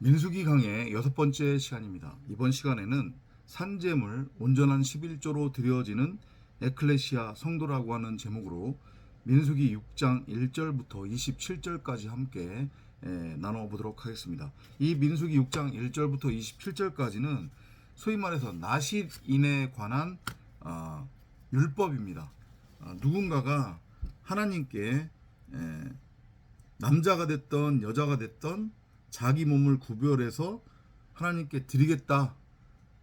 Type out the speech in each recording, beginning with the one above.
민수기 강의 6번째 시간입니다. 이번 시간에는 산재물 온전한 11조로 드려지는 에클레시아 성도라고 하는 제목으로 민수기 6장 1절부터 27절까지 함께 나눠보도록 하겠습니다. 이 민수기 6장 1절부터 27절까지는 소위 말해서 나실인에 관한 율법입니다. 누군가가 하나님께 남자가 됐던 여자가 됐던 자기 몸을 구별해서 하나님께 드리겠다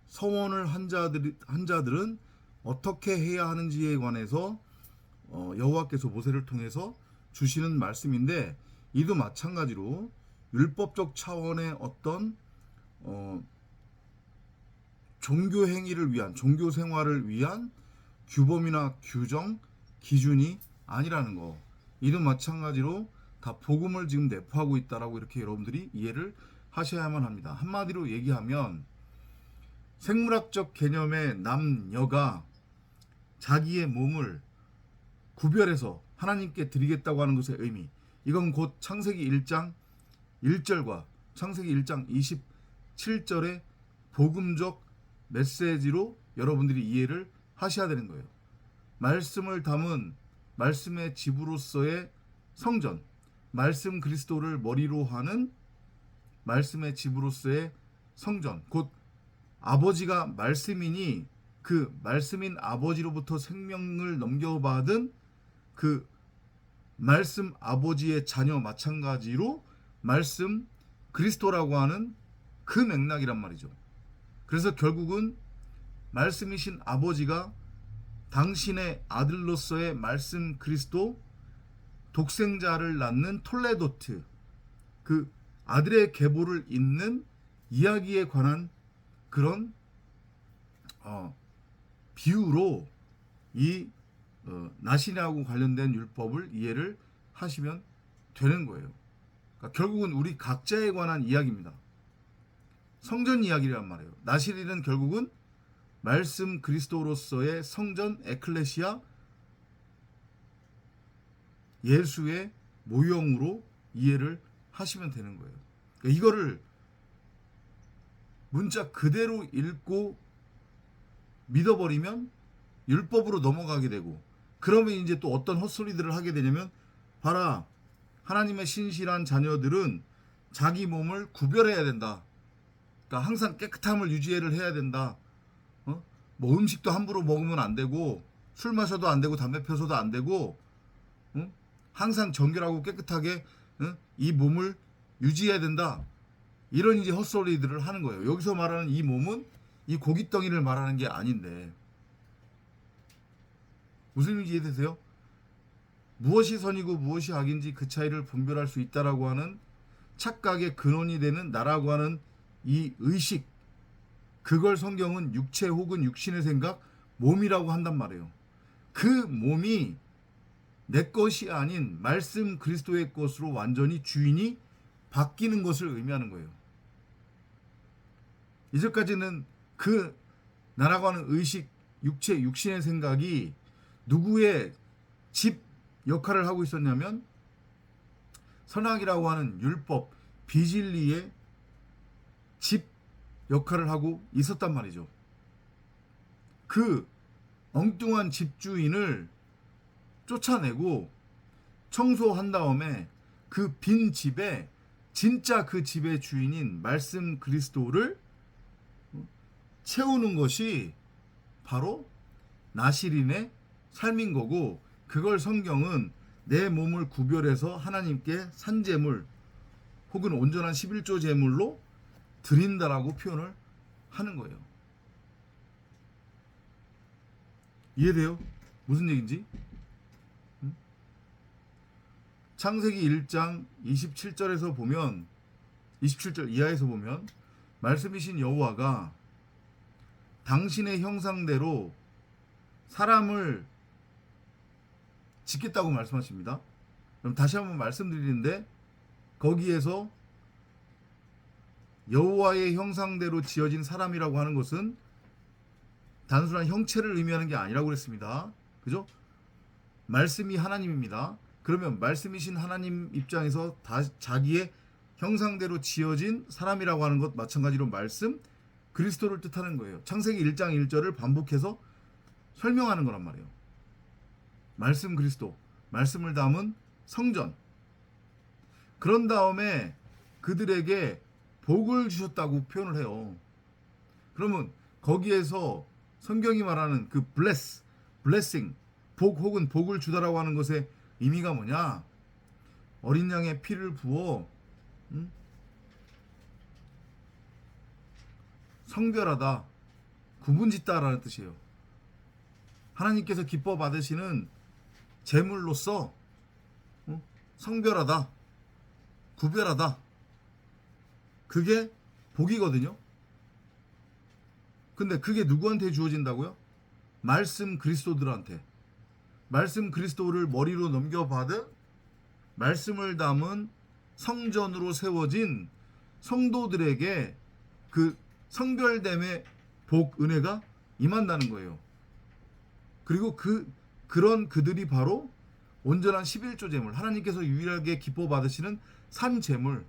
서원을 한 자들은 어떻게 해야 하는지에 관해서 여호와께서 모세를 통해서 주시는 말씀인데, 이도 마찬가지로 율법적 차원의 어떤 종교 행위를 위한, 종교 생활을 위한 규범이나 규정, 기준이 아니라는 거. 이도 마찬가지로 다 복음을 지금 내포하고 있다라고 이렇게 여러분들이 이해를 하셔야만 합니다. 한마디로 얘기하면 생물학적 개념의 남녀가 자기의 몸을 구별해서 하나님께 드리겠다고 하는 것의 의미, 이건 곧 창세기 1장 1절과 창세기 1장 27절의 복음적 메시지로 여러분들이 이해를 하셔야 되는 거예요. 말씀을 담은 말씀의 집으로서의 성전, 말씀 그리스도를 머리로 하는 말씀의 집으로서의 성전, 곧 아버지가 말씀이니 그 말씀인 아버지로부터 생명을 넘겨받은 그 말씀 아버지의 자녀, 마찬가지로 말씀 그리스도라고 하는 그 맥락이란 말이죠. 그래서 결국은 말씀이신 아버지가 당신의 아들로서의 말씀 그리스도 독생자를 낳는 톨레도트, 그 아들의 계보를 잇는 이야기에 관한 그런 비유로 이 나신하고 관련된 율법을 이해를 하시면 되는 거예요. 그러니까 결국은 우리 각자에 관한 이야기입니다. 성전 이야기란 말이에요. 나실일은 결국은 말씀 그리스도로서의 성전 에클레시아, 예수의 모형으로 이해를 하시면 되는 거예요. 그러니까 이거를 문자 그대로 읽고 믿어버리면 율법으로 넘어가게 되고, 그러면 이제 또 어떤 헛소리들을 하게 되냐면, 봐라, 하나님의 신실한 자녀들은 자기 몸을 구별해야 된다. 그러니까 항상 깨끗함을 유지를 해야 된다. 뭐 음식도 함부로 먹으면 안 되고, 술 마셔도 안 되고, 담배 펴서도 안 되고, 항상 정결하고 깨끗하게 이 몸을 유지해야 된다. 이런 이제 헛소리들을 하는 거예요. 여기서 말하는 이 몸은 이 고깃덩이를 말하는 게 아닌데, 무슨 의미인지 이해되세요? 무엇이 선이고 무엇이 악인지 그 차이를 분별할 수 있다라고 하는 착각의 근원이 되는 나라고 하는 이 의식, 그걸 성경은 육체 혹은 육신의 생각, 몸이라고 한단 말이에요. 그 몸이 내 것이 아닌 말씀 그리스도의 것으로 완전히 주인이 바뀌는 것을 의미하는 거예요. 이제까지는 그 나라고 하는 의식, 육체, 육신의 생각이 누구의 집 역할을 하고 있었냐면 선악이라고 하는 율법, 비진리의 집 역할을 하고 있었단 말이죠. 그 엉뚱한 집주인을 쫓아내고 청소한 다음에 그 빈 집에 진짜 그 집의 주인인 말씀 그리스도를 채우는 것이 바로 나실인의 삶인 거고, 그걸 성경은 내 몸을 구별해서 하나님께 산제물 혹은 온전한 11조 제물로 드린다라고 표현을 하는 거예요. 이해돼요? 무슨 얘기인지? 창세기 1장 27절에서 보면, 27절 이하에서 보면 말씀이신 여호와가 당신의 형상대로 사람을 짓겠다고 말씀하십니다. 그럼 다시 한번 말씀드리는데, 거기에서 여호와의 형상대로 지어진 사람이라고 하는 것은 단순한 형체를 의미하는 게 아니라고 그랬습니다. 그죠? 말씀이 하나님입니다. 그러면 말씀이신 하나님 입장에서 자기의 형상대로 지어진 사람이라고 하는 것 마찬가지로 말씀 그리스도를 뜻하는 거예요. 창세기 1장 1절을 반복해서 설명하는 거란 말이에요. 말씀 그리스도, 말씀을 담은 성전. 그런 다음에 그들에게 복을 주셨다고 표현을 해요. 그러면 거기에서 성경이 말하는 그 blessing, 복 혹은 복을 주다라고 하는 것의 의미가 뭐냐? 어린 양의 피를 부어 성별하다, 구분짓다라는 뜻이에요. 하나님께서 기뻐 받으시는 제물로서 성별하다, 구별하다. 그게 복이거든요. 근데 그게 누구한테 주어진다고요? 말씀 그리스도들한테. 말씀 그리스도를 머리로 넘겨받은 말씀을 담은 성전으로 세워진 성도들에게 그 성별됨의 복, 은혜가 임한다는 거예요. 그리고 그런 그들이 바로 온전한 11조 제물, 하나님께서 유일하게 기뻐 받으시는 산 제물,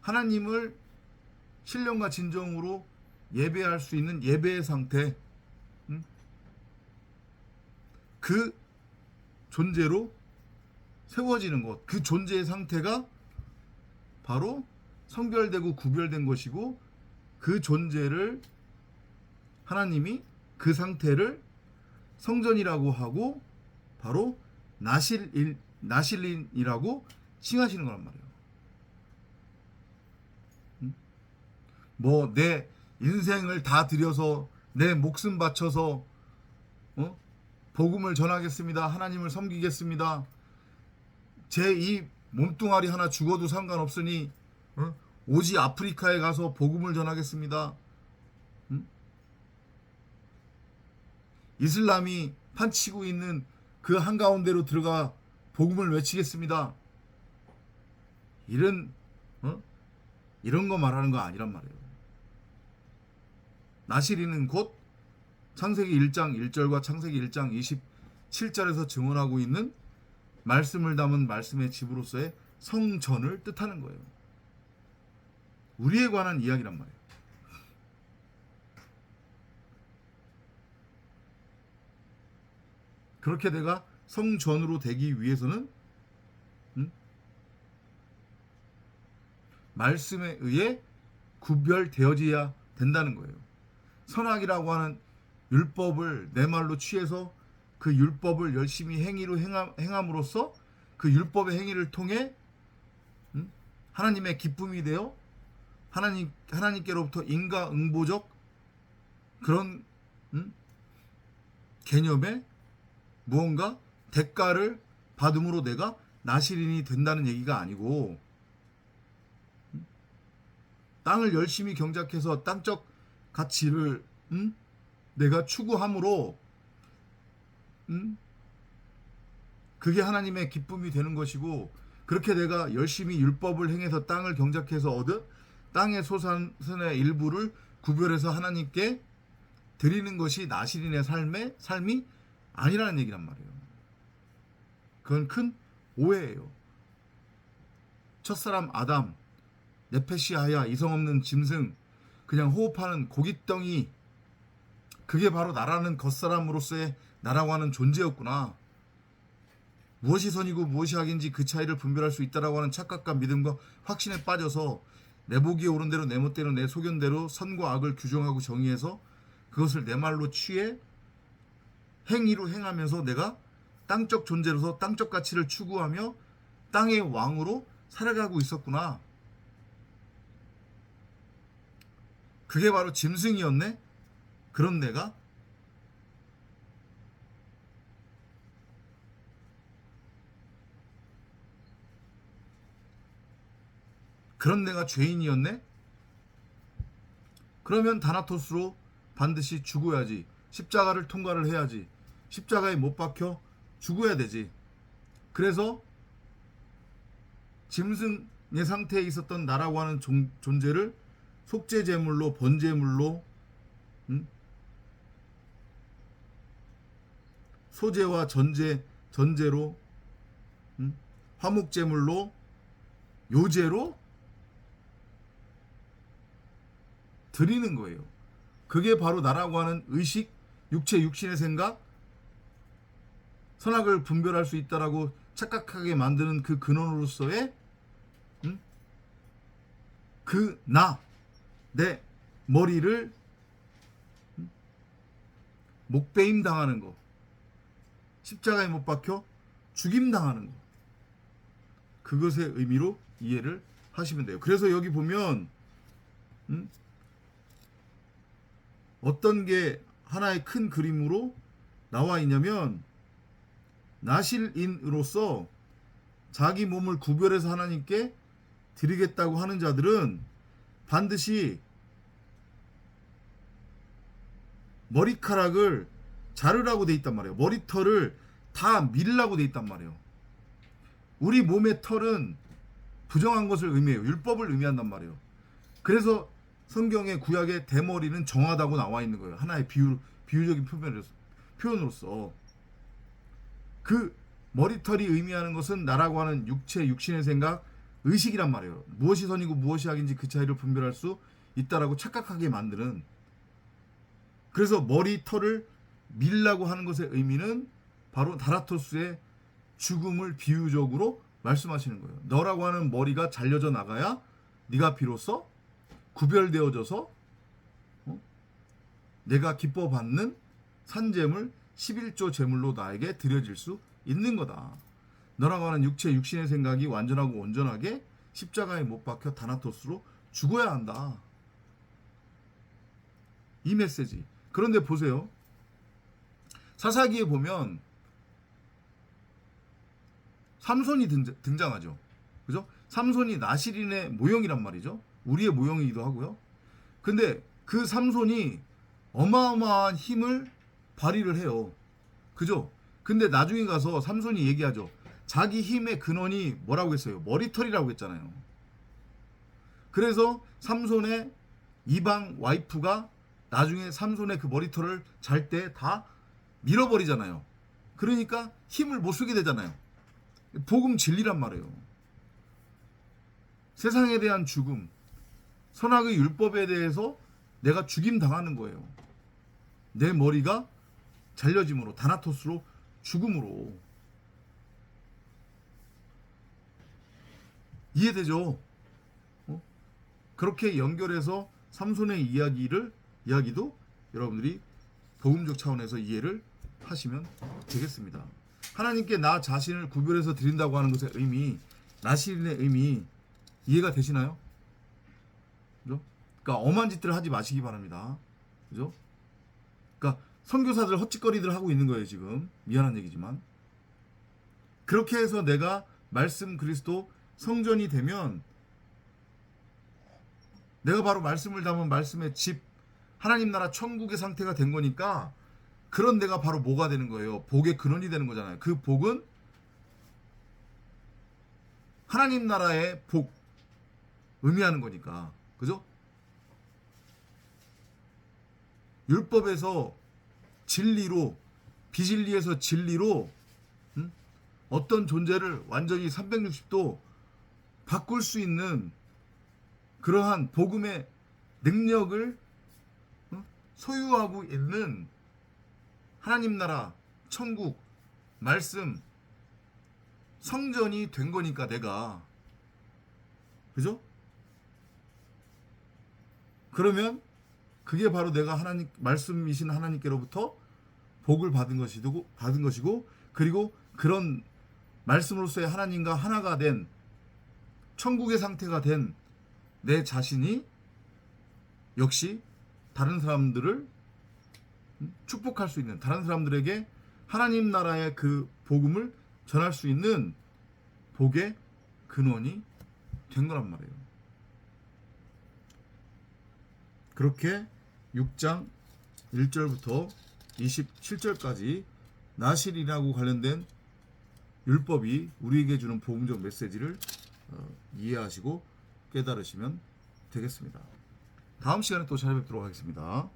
하나님을 신령과 진정으로 예배할 수 있는 예배의 상태, 그 존재로 세워지는 것, 그 존재의 상태가 바로 성별되고 구별된 것이고, 그 존재를 하나님이 그 상태를 성전이라고 하고 바로 나실린이라고 칭하시는 거란 말이에요. 뭐 내 인생을 다 들여서 내 목숨 바쳐서 복음을 전하겠습니다. 하나님을 섬기겠습니다. 제 이 몸뚱아리 하나 죽어도 상관없으니 오지 아프리카에 가서 복음을 전하겠습니다. 이슬람이 판치고 있는 그 한가운데로 들어가 복음을 외치겠습니다. 이런 거 말하는 거 아니란 말이에요. 나시린은 곧 창세기 1장 1절과 창세기 1장 27절에서 증언하고 있는 말씀을 담은 말씀의 집으로서의 성전을 뜻하는 거예요. 우리에 관한 이야기란 말이에요. 그렇게 내가 성전으로 되기 위해서는 말씀에 의해 구별되어져야 된다는 거예요. 선악이라고 하는 율법을 내 말로 취해서 그 율법을 열심히 행위로 행함으로써 그 율법의 행위를 통해 하나님의 기쁨이 되어 하나님께로부터 인과응보적 그런 개념의 무언가 대가를 받음으로 내가 나시린이 된다는 얘기가 아니고, 땅을 열심히 경작해서 땅적 가치를 내가 추구함으로 그게 하나님의 기쁨이 되는 것이고, 그렇게 내가 열심히 율법을 행해서 땅을 경작해서 얻은 땅의 소산의 일부를 구별해서 하나님께 드리는 것이 나시린의 삶이 아니라는 얘기란 말이에요. 그건 큰 오해예요. 첫사람 아담, 네페시 하야, 이성 없는 짐승, 그냥 호흡하는 고깃덩이, 그게 바로 나라는 겉사람으로서의 나라고 하는 존재였구나. 무엇이 선이고 무엇이 악인지 그 차이를 분별할 수 있다라고 하는 착각과 믿음과 확신에 빠져서 내 보기에 옳은 대로 내 멋대로 내 소견대로 선과 악을 규정하고 정의해서 그것을 내 말로 취해 행위로 행하면서 내가 땅적 존재로서 땅적 가치를 추구하며 땅의 왕으로 살아가고 있었구나. 그게 바로 짐승이었네. 그런 내가 죄인이었네. 그러면 다나토스로 반드시 죽어야지. 십자가를 통과를 해야지. 십자가에 못 박혀 죽어야 되지. 그래서 짐승의 상태에 있었던 나라고 하는 존재를 속죄제물로, 번제물로, 소제와 전제로, 화목제물로 요제로 드리는 거예요. 그게 바로 나라고 하는 의식, 육체, 육신의 생각, 선악을 분별할 수 있다라고 착각하게 만드는 그 근원으로서의 내 머리를 목베임 당하는 거, 십자가에 못 박혀 죽임 당하는 거, 그것의 의미로 이해를 하시면 돼요. 그래서 여기 보면 어떤 게 하나의 큰 그림으로 나와 있냐면, 나실인으로서 자기 몸을 구별해서 하나님께 드리겠다고 하는 자들은 반드시 머리카락을 자르라고 돼 있단 말이에요. 머리털을 다 밀라고 돼 있단 말이에요. 우리 몸의 털은 부정한 것을 의미해요. 율법을 의미한단 말이에요. 그래서 성경의 구약의 대머리는 정하다고 나와 있는 거예요. 하나의 비유적인 표현으로서. 그 머리털이 의미하는 것은 나라고 하는 육체, 육신의 생각, 의식이란 말이에요. 무엇이 선이고 무엇이 악인지 그 차이를 분별할 수 있다라고 착각하게 만드는. 그래서 머리털을 밀라고 하는 것의 의미는 바로 다라토스의 죽음을 비유적으로 말씀하시는 거예요. 너라고 하는 머리가 잘려져 나가야 네가 비로소 구별되어져서 내가 기뻐 받는 산재물 11조 제물로 나에게 드려질 수 있는 거다. 너라고 하는 육체, 육신의 생각이 완전하고 온전하게 십자가에 못 박혀 다나토스로 죽어야 한다. 이 메시지. 그런데 보세요. 사사기에 보면 삼손이 등장하죠. 그죠? 삼손이 나실인의 모형이란 말이죠. 우리의 모형이기도 하고요. 근데 그 삼손이 어마어마한 힘을 발휘를 해요. 그죠? 근데 나중에 가서 삼손이 얘기하죠. 자기 힘의 근원이 뭐라고 했어요? 머리털이라고 했잖아요. 그래서 삼손의 이방 와이프가 나중에 삼손의 그 머리털을 잘 때 다 밀어버리잖아요. 그러니까 힘을 못 쓰게 되잖아요. 복음 진리란 말이에요. 세상에 대한 죽음, 선악의 율법에 대해서 내가 죽임 당하는 거예요. 내 머리가 잘려짐으로, 다나토스로 죽음으로. 이해되죠? 그렇게 연결해서 삼손의 이야기도 여러분들이 복음적 차원에서 이해를 하시면 되겠습니다. 하나님께 나 자신을 구별해서 드린다고 하는 것의 의미, 나실인의 의미 이해가 되시나요? 그죠? 그러니까 엄한 짓들을 하지 마시기 바랍니다. 그죠? 그러니까 선교사들 헛짓거리들 하고 있는 거예요, 지금. 미안한 얘기지만. 그렇게 해서 내가 말씀 그리스도 성전이 되면 내가 바로 말씀을 담은 말씀의 집, 하나님 나라 천국의 상태가 된 거니까, 그런 데가 바로 뭐가 되는 거예요? 복의 근원이 되는 거잖아요. 그 복은 하나님 나라의 복 의미하는 거니까. 그죠? 율법에서 진리로, 비진리에서 진리로 어떤 존재를 완전히 360도 바꿀 수 있는 그러한 복음의 능력을 소유하고 있는 하나님 나라, 천국, 말씀, 성전이 된 거니까 내가. 그죠? 그러면 그게 바로 내가 하나님, 말씀이신 하나님께로부터 복을 받은 것이고, 그리고 그런 말씀으로서의 하나님과 하나가 된 천국의 상태가 된 내 자신이 역시 다른 사람들을 축복할 수 있는, 다른 사람들에게 하나님 나라의 그 복음을 전할 수 있는 복의 근원이 된 거란 말이에요. 그렇게 6장 1절부터 27절까지 나실이라고 관련된 율법이 우리에게 주는 복음적 메시지를 이해하시고 깨달으시면 되겠습니다. 다음 시간에 또 찾아뵙도록 하겠습니다.